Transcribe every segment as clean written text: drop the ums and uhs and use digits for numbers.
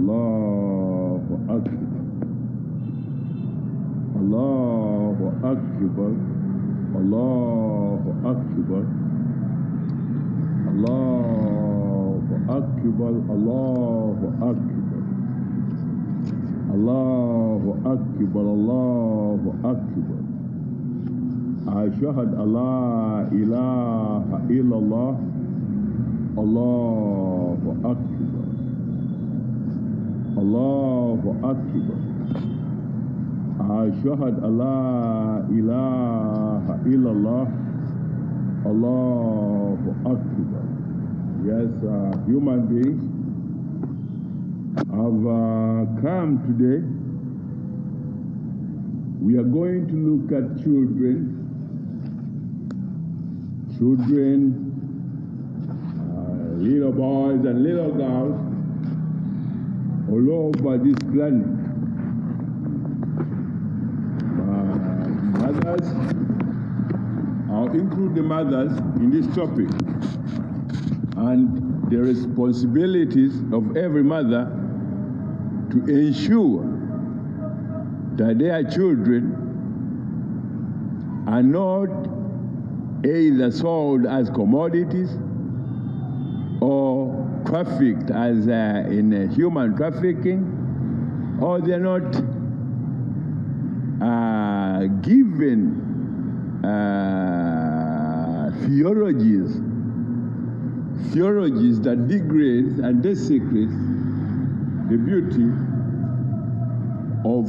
Allahu Akbar. Allahu Akbar. Allahu Akbar. Allahu Akbar. Allahu Akbar. Allahu Akbar. Allahu Akbar. Ashhadu an la ilaha illallah. Allahu Akbar. Allahu Akbar. Ashhadu an la ilaha illallah. Allahu Akbar. Yes, human beings have come today. We are going to look at children, little boys and little girls all over this planet. Mothers, I'll include the mothers in this topic, and the responsibilities of every mother to ensure that their children are not either sold as commodities or trafficked as in human trafficking, or they're not given theologies that degrade and desecrate the beauty of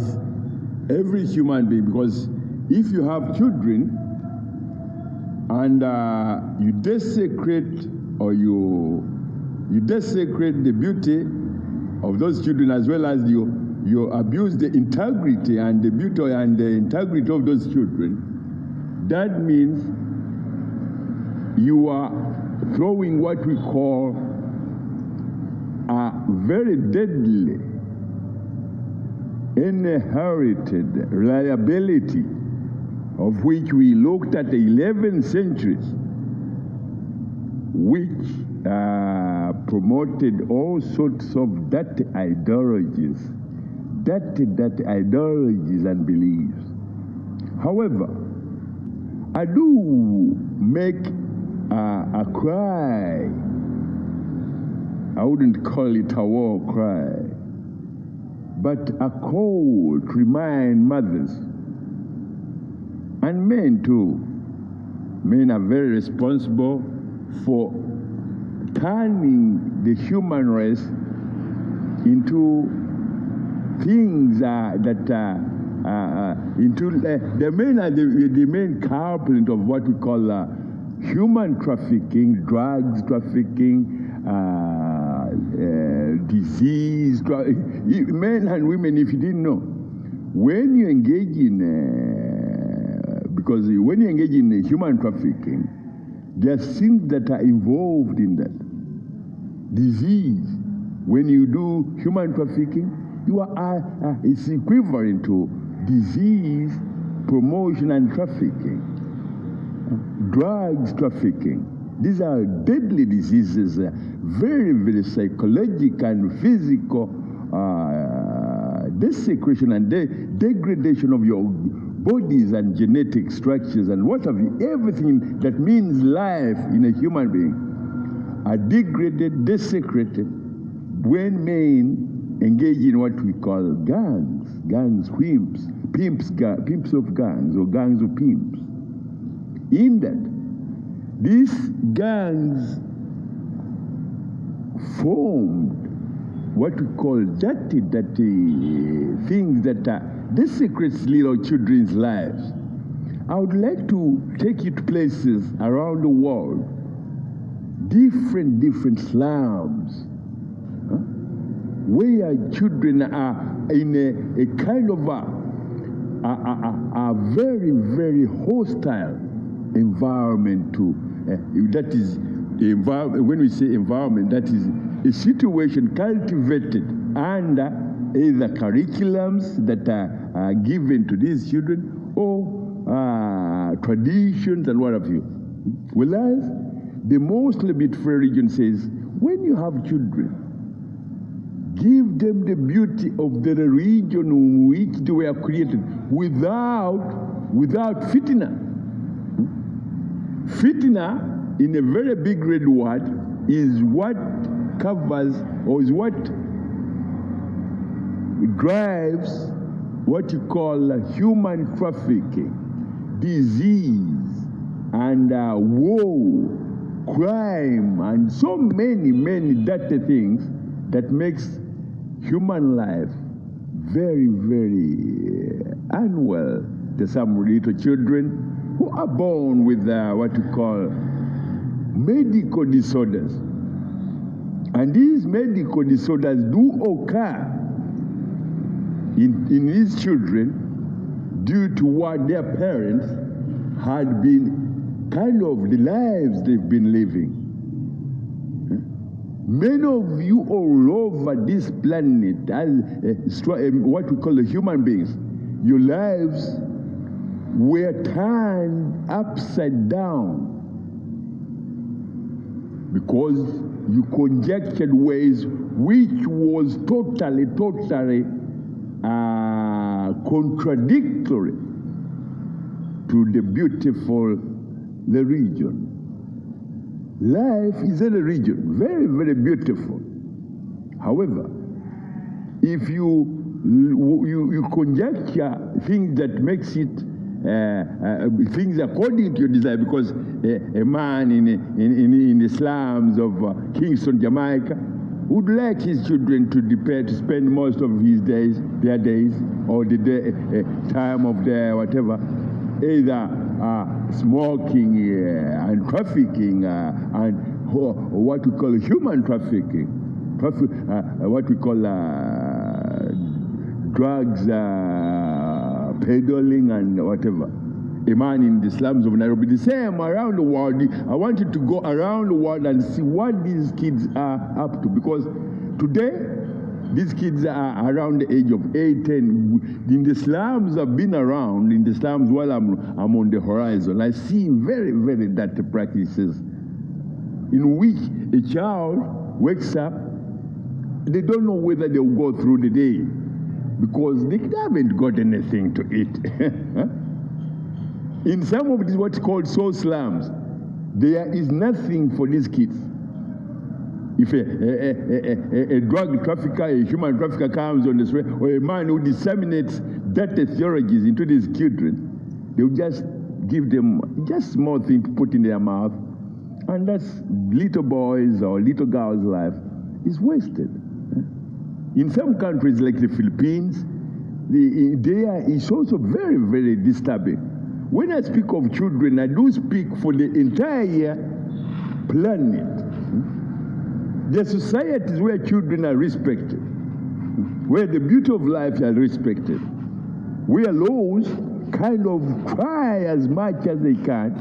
every human being. Because if you have children and you desecrate or you desecrate the beauty of those children, as well as you abuse the integrity and the beauty and the integrity of those children, that means you are throwing what we call a very deadly, inherited liability, of which we looked at the 11th centuries, which promoted all sorts of dirty ideologies and beliefs. However, I do make a cry. I wouldn't call it a war cry, but a call to remind mothers, and men too. Men are very responsible for turning the human race into things the men are the main culprit of what we call human trafficking, drugs trafficking, disease. Men and women, if you didn't know, when you engage in because when you engage in human trafficking, there are things that are involved in that. Disease. When you do human trafficking, you are it's equivalent to disease promotion and trafficking. Drugs trafficking. These are deadly diseases, very, very psychological and physical desecration and degradation of your bodies and genetic structures and what have you. Everything that means life in a human being are degraded, desecrated when men engage in what we call gangs, pimps of gangs or gangs of pimps. In that, these gangs formed what we call dirty things that desecrates little children's lives. I would like to take you to places around the world, different slums, where children are in a kind of a very, very hostile environment to, that is, when we say environment, that is a situation cultivated under either curriculums that are given to these children or traditions and what have you. Whereas the Muslim free religion says, when you have children, give them the beauty of the region in which they were created without fitnah. Fitnah, in a very big red word, is what covers or is what drives what you call human trafficking, disease, and war, crime, and so many dirty things that makes human life very, very unwell. There's some little children who are born with what you call medical disorders. And these medical disorders do occur in these children due to what their parents had been kind of the lives they've been living. Many of you all over this planet, as what we call the human beings, your lives were turned upside down because you conjectured ways which was totally contradictory to the beautiful the region. Life is in a region, very, very beautiful. However, if you conjecture things that makes it things according to your desire, because a man in the slums of Kingston, Jamaica, would like his children to spend most of their days, or the time of their whatever, either smoking and trafficking and what we call human trafficking, what we call drugs, peddling and whatever. A man in the slums of Nairobi, the same around the world. I want you to go around the world and see what these kids are up to, because today these kids are around the age of 8, 10. In the slums, I've been around in the slums while I'm on the horizon. I see very, very dirty practices in which a child wakes up, they don't know whether they'll go through the day because they haven't got anything to eat. In some of these what's called soul slums, there is nothing for these kids. If a drug trafficker, a human trafficker comes on the street, or a man who disseminates dirty theologies into these children, they'll just give them just small things to put in their mouth, and that's little boys' or little girls' life is wasted. In some countries like the Philippines, there is also very, very disturbing. When I speak of children, I do speak for the entire planet. The societies where children are respected, where the beauty of life is respected, where laws kind of try as much as they can,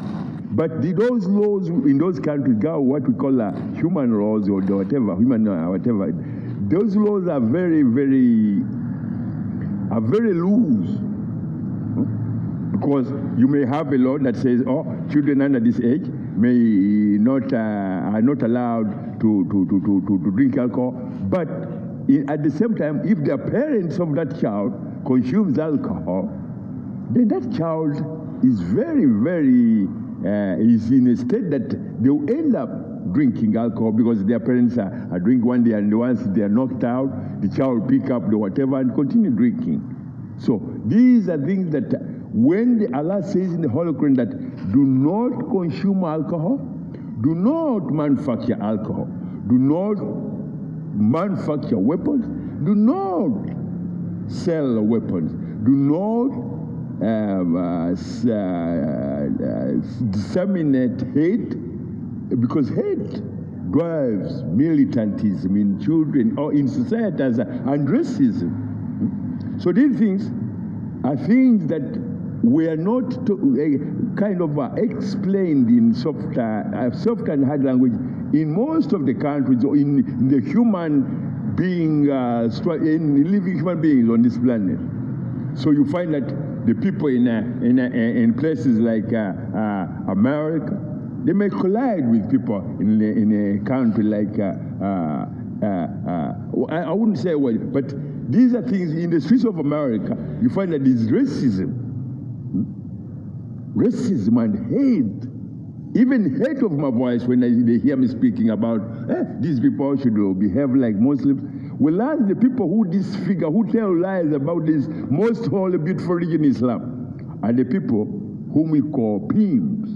but those laws in those countries go what we call human laws or whatever, whatever. Those laws are very, very loose. Because you may have a law that says, oh, children under this age are not allowed to drink alcohol. But at the same time, if the parents of that child consumes alcohol, then that child is very, very is in a state that they will end up drinking alcohol because their parents are drinking one day, and once they are knocked out, the child will pick up the whatever and continue drinking. So these are things that when Allah says in the Holy Quran that do not consume alcohol, do not manufacture alcohol, do not manufacture weapons, do not sell weapons, do not disseminate hate, because hate drives militantism in children or in society as and racism. So these things are things that were not kind of explained in soft and hard language in most of the countries, or in the human being, in living human beings on this planet. So you find that the people in places like America, they may collide with people in a country like I wouldn't say a word, but these are things in the streets of America. You find that there's racism and hate. Even hate of my voice when they hear me speaking about these people should behave like Muslims. Well, as the people who disfigure, who tell lies about this most holy, beautiful religion, Islam, are the people whom we call pimps.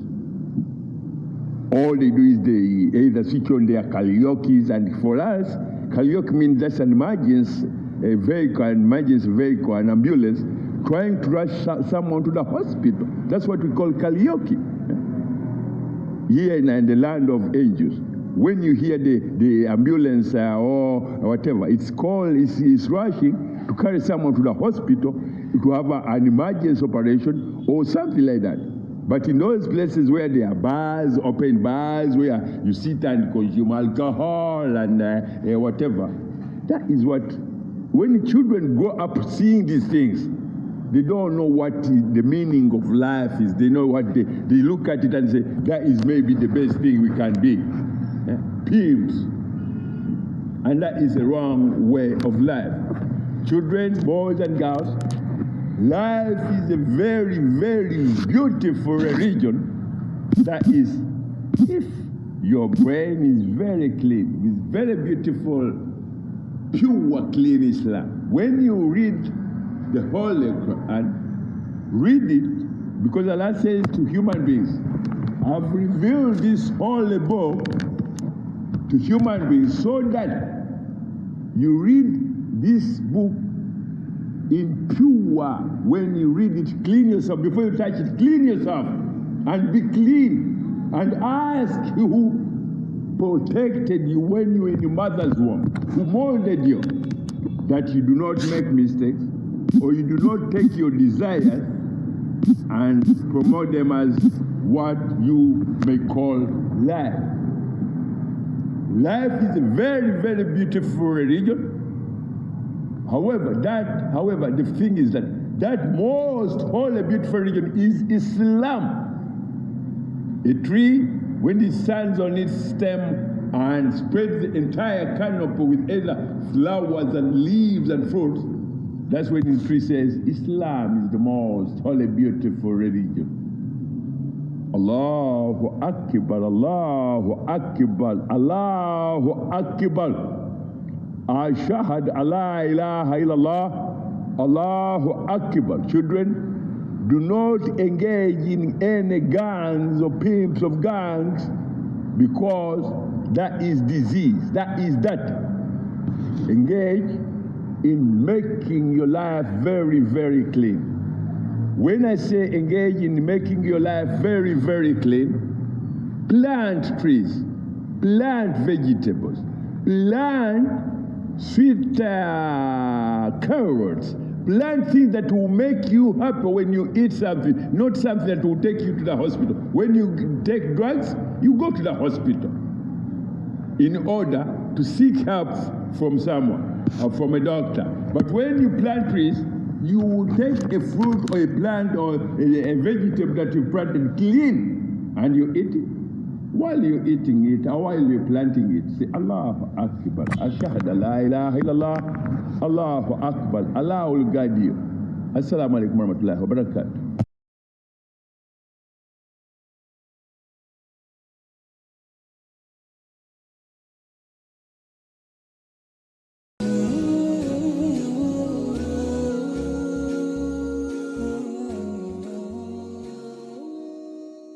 All they do is they either switch on their karaoke's, and for us, karaoke means just an emergency vehicle, an ambulance, trying to rush someone to the hospital. That's what we call karaoke. Here in the land of angels, when you hear the ambulance or whatever, it's rushing to carry someone to the hospital to have an emergency operation or something like that. But in those places where there are bars, open bars, where you sit and consume alcohol and whatever, that is what, when children grow up seeing these things, they don't know what the meaning of life is. They know what they look at it and say, that is maybe the best thing we can be. Pimps. And that is the wrong way of life. Children, boys and girls, life is a very, very beautiful religion. That is, if your brain is very clean, with very beautiful, pure, clean Islam. When you read the Holy Quran, read it, because Allah says to human beings, I've revealed this holy book to human beings so that you read this book in pure. When you read it, clean yourself. Before you touch it, clean yourself and be clean, and ask who protected you when you were in your mother's womb, who molded you, that you do not make mistakes, or you do not take your desires and promote them as what you may call life. Life is a very, very beautiful religion. However, the thing is that most holy, beautiful religion is Islam. A tree, when it stands on its stem and spreads the entire canopy with either flowers and leaves and fruits, that's when the tree says, Islam is the most holy, beautiful religion. Allahu Akbar, Allahu Akbar, Allahu Akbar. Ashhadu alla ilaha illallah, Allahu Akbar. Children, do not engage in any gangs or pimps of gangs, because that is disease. That is that. Engage in making your life very, very clean. When I say engage in making your life very, very clean, plant trees, plant vegetables, plant sweet carrots, plant things that will make you happy when you eat something, not something that will take you to the hospital. When you take drugs, you go to the hospital in order to seek help from someone or from a doctor. But when you plant trees, you will take a fruit or a plant or a vegetable that you planted clean, and you eat it. While you're eating it, or while you're planting it, say, Allahu Akbar, Ashhadu la ilaha illallah, Allahu Akbar. Allah will guide you. Assalamu alaikum warahmatullahi wabarakatuh.